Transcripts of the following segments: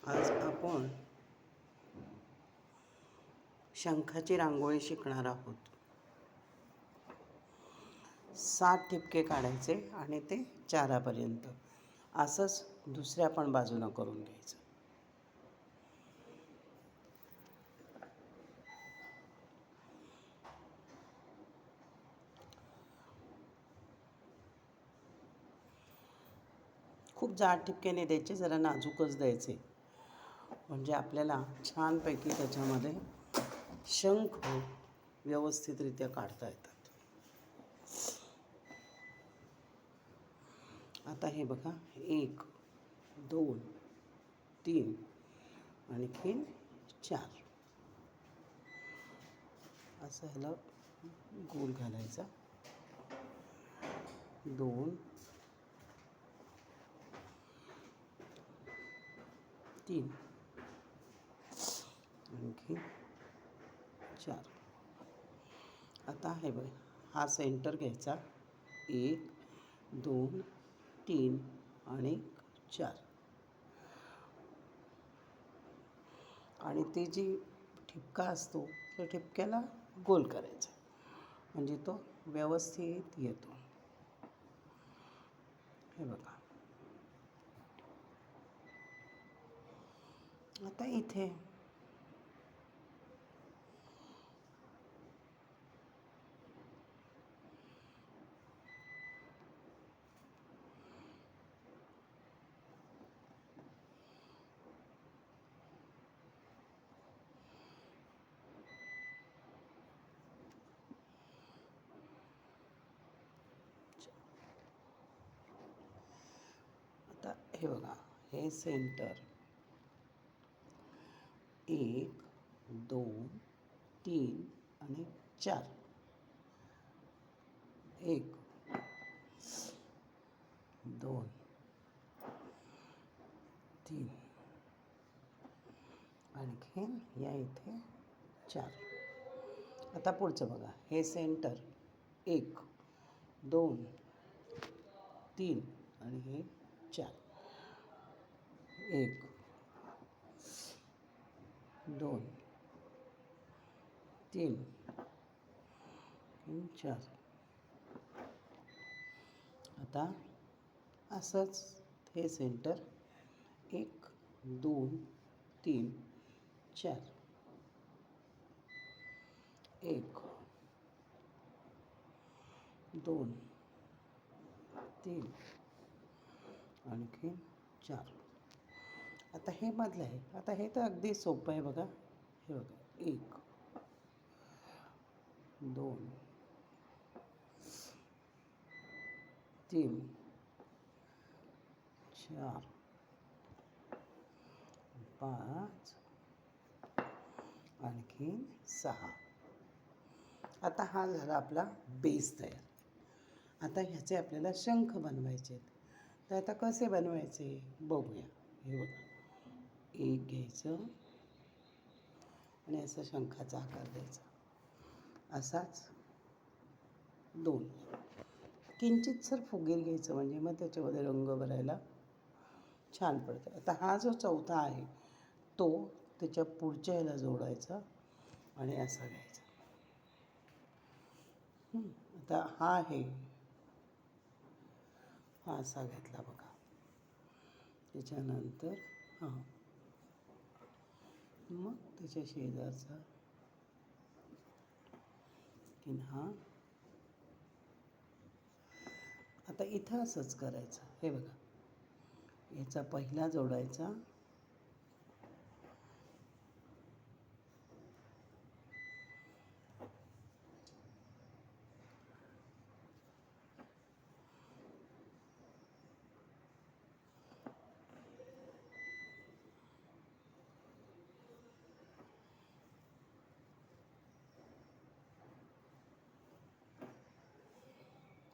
आज आपण शंखाची रांगोळी शिकणार आहोत. 7 ठिपके काढायचे आणि ते चारापर्यंत असंच दुसऱ्या पण बाजूनं करून घ्यायचं. खूप जाड ठिपके नाही द्यायचे, जरा नाजूकच द्यायचे, म्हणजे आपल्याला छानपैकी त्याच्यामध्ये शंख व्यवस्थितरित्या काढता येतात. आता हे बघा, 1 2 3 आणखीन 4 असं ह्याला गोल घालायचा. 2 3 आणखी 4. आता हे बघ, हा सेंटर घ्यायचा. 1 2 3 आणि 4 आणि ती जी ठिपका असतो त्या ठिपक्याला गोल करायचा, म्हणजे तो व्यवस्थित येतो. हे बघा. आता इथे आता हे बघा, हे सेंटर 1 2 3 आणि 4. 1 2 3 आणखीन या इथे 4. आता पुढचं बघा, हे सेंटर 1 2 3 आणि हे 4. 1 2 3 आणि 4. आता असंच हे सेंटर 1 2 3 4. 1 2 3 आणखी 4. आता हे मधलं आहे. आता हे तर अगदी सोपं आहे बघा. हे बघा, 1 2 3 4 5 आणखीन 6. आता हा झाला आपला बेस तयार. आता ह्याचे आपल्याला शंख बनवायचे आहेत. तर आता कसे बनवायचे बघूया. हे बघा, 1 घ्यायचं आणि असं शंखाचा आकार द्यायचा. असाच 2. किंचितसर फुगीर घ्यायचं, म्हणजे मग त्याच्यामध्ये रंग भरायला छान पडतं. आता हा जो चौथा आहे तो त्याच्या पुढच्या ह्याला जोडायचा आणि असा घ्यायचा. आता हा आहे, हा असा घेतला बघा. त्याच्यानंतर हा, मग त्याच्या शेजारचा की हा. आता इथं असंच करायचं. हे बघा, याचा पहिला जोडायचा,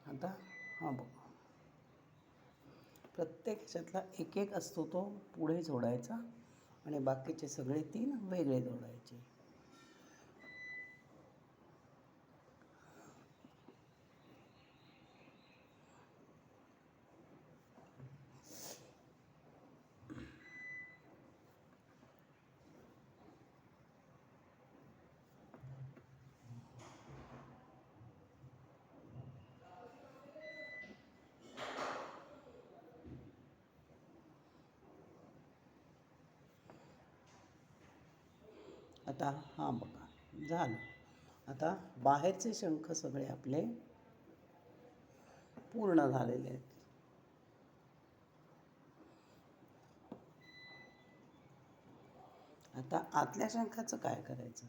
आता हा बघ, प्रत्येक ह्याच्यातला एक एक असतो तो पुढे जोडायचा आणि बाकीचे सगळे 3 वेगळे जोडायचे. आता हां बघा झालं. आता बाहेरचे शंख सगळे आपले पूर्ण झालेले आहेत. आता आतल्या शंखाचं काय करायचं,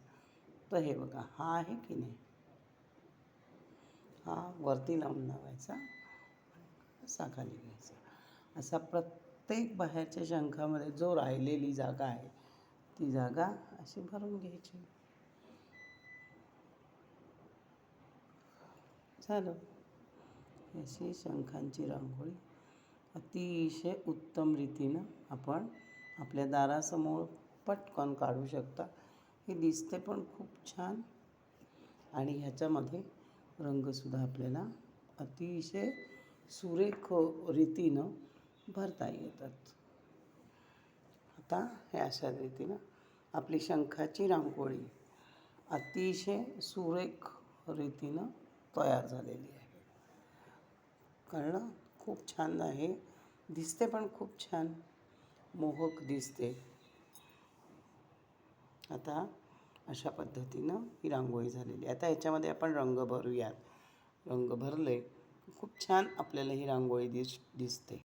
तर हे बघा हा आहे की नाही, हा वरती लावून लावायचा, असा खाली घ्यायचा. असा प्रत्येक बाहेरच्या शंखामध्ये जो राहिलेली जागा आहे ती जागा अशी भरून घ्यायची. झालं. अशी शंखांची रांगोळी अतिशय उत्तम रीतीनं आपण आपल्या दारासमोर पटकन काढू शकता. हे दिसते पण खूप छान आणि ह्याच्यामध्ये रंगसुद्धा आपल्याला अतिशय सुरेख रीतीनं भरता येतात. आता हे अशा रीतीनं आपली शंखाची रांगोळी अतिशय सुरेख रीतीनं तयार झालेली आहे. कळलं? खूप छान आहे, दिसते पण खूप छान मोहक दिसते. आता अशा पद्धतीनं ही रांगोळी झालेली आहे. आता ह्याच्यामध्ये आपण रंग भरूयात. रंग भरले खूप छान आपल्याला ही रांगोळी दिसते.